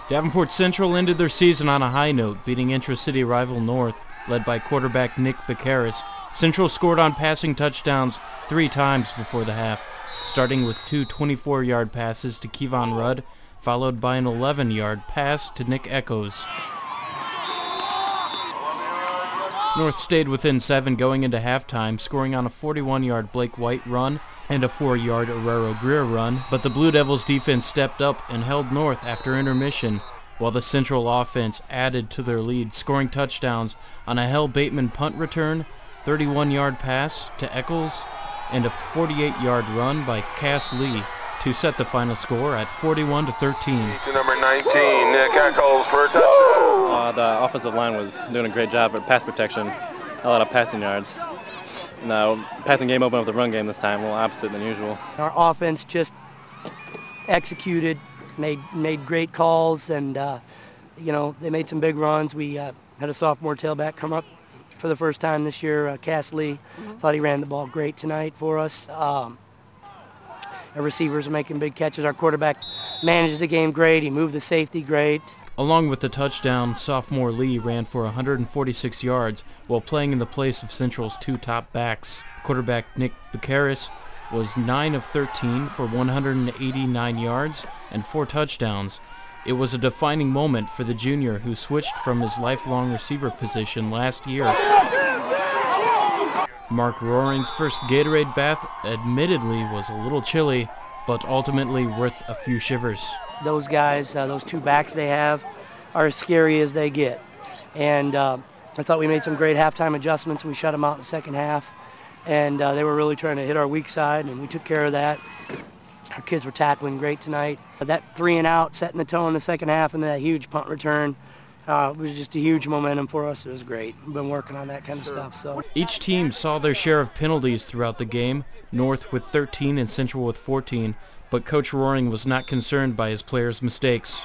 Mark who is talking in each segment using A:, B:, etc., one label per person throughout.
A: Davenport Central ended their season on a high note, beating intra-city rival North. Led by quarterback Nick Bakaris, Central scored on passing touchdowns 3 times before the half, starting with 2 24-yard passes to Kevon Rudd, followed by an 11-yard pass to Nick Echoes. North stayed within 7 going into halftime, scoring on a 41-yard Blake White run and a 4-yard Arrero Greer run, but the Blue Devils defense stepped up and held North after intermission, while the Central offense added to their lead, scoring touchdowns on a Hell Bateman punt return, 31-yard pass to Eccles, and a 48-yard run by Cass Lee to set the final score at 41-13.
B: To number 19, Nick Eccles for a touchdown.
C: The offensive line was doing a great job at pass protection, a lot of passing yards. Now, passing game opened up the run game this time, a little opposite than usual.
D: Our offense just executed, made great calls, and they made some big runs. We had a sophomore tailback come up for the first time this year, Cass Lee. Thought he ran the ball great tonight for us. Our receivers are making big catches. Our quarterback managed the game great. He moved the safety great.
A: Along with the touchdown, sophomore Lee ran for 146 yards while playing in the place of Central's 2 top backs. Quarterback Nick Bakaris was 9 of 13 for 189 yards and 4 touchdowns. It was a defining moment for the junior who switched from his lifelong receiver position last year. Mark Roaring's first Gatorade bath admittedly was a little chilly, but ultimately worth a few shivers.
D: Those guys, those 2 backs they have, are as scary as they get. And I thought we made some great halftime adjustments. We shut them out in the second half. And they were really trying to hit our weak side, and we took care of that. Our kids were tackling great tonight. That 3 and out, setting the tone in the second half, and that huge punt return was just a huge momentum for us. It was great. We've been working on that kind of stuff. So
A: each team saw their share of penalties throughout the game, North with 13 and Central with 14, but Coach Roaring was not concerned by his players' mistakes.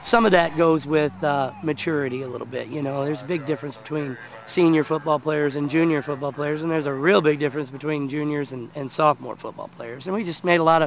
D: Some of that goes with maturity a little bit. There's a big difference between senior football players and junior football players, and there's a real big difference between juniors and sophomore football players. And we just made a lot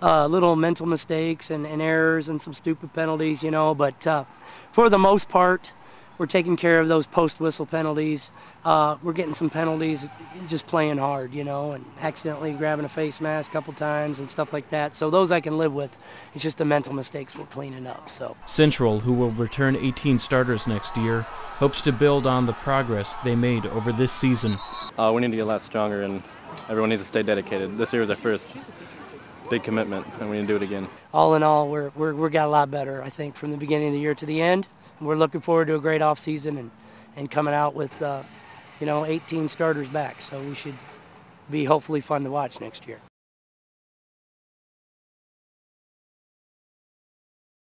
D: of little mental mistakes and errors and some stupid penalties, but for the most part, we're taking care of those post-whistle penalties. We're getting some penalties just playing hard, and accidentally grabbing a face mask a couple times and stuff like that. So those I can live with. It's just the mental mistakes we're cleaning up. So
A: Central, who will return 18 starters next year, hopes to build on the progress they made over this season.
C: We need to get a lot stronger, and everyone needs to stay dedicated. This year was our first big commitment, and we need to do it again.
D: All in all, we're got a lot better, I think, from the beginning of the year to the end. We're looking forward to a great off season and coming out with 18 starters back. So we should be hopefully fun to watch next year.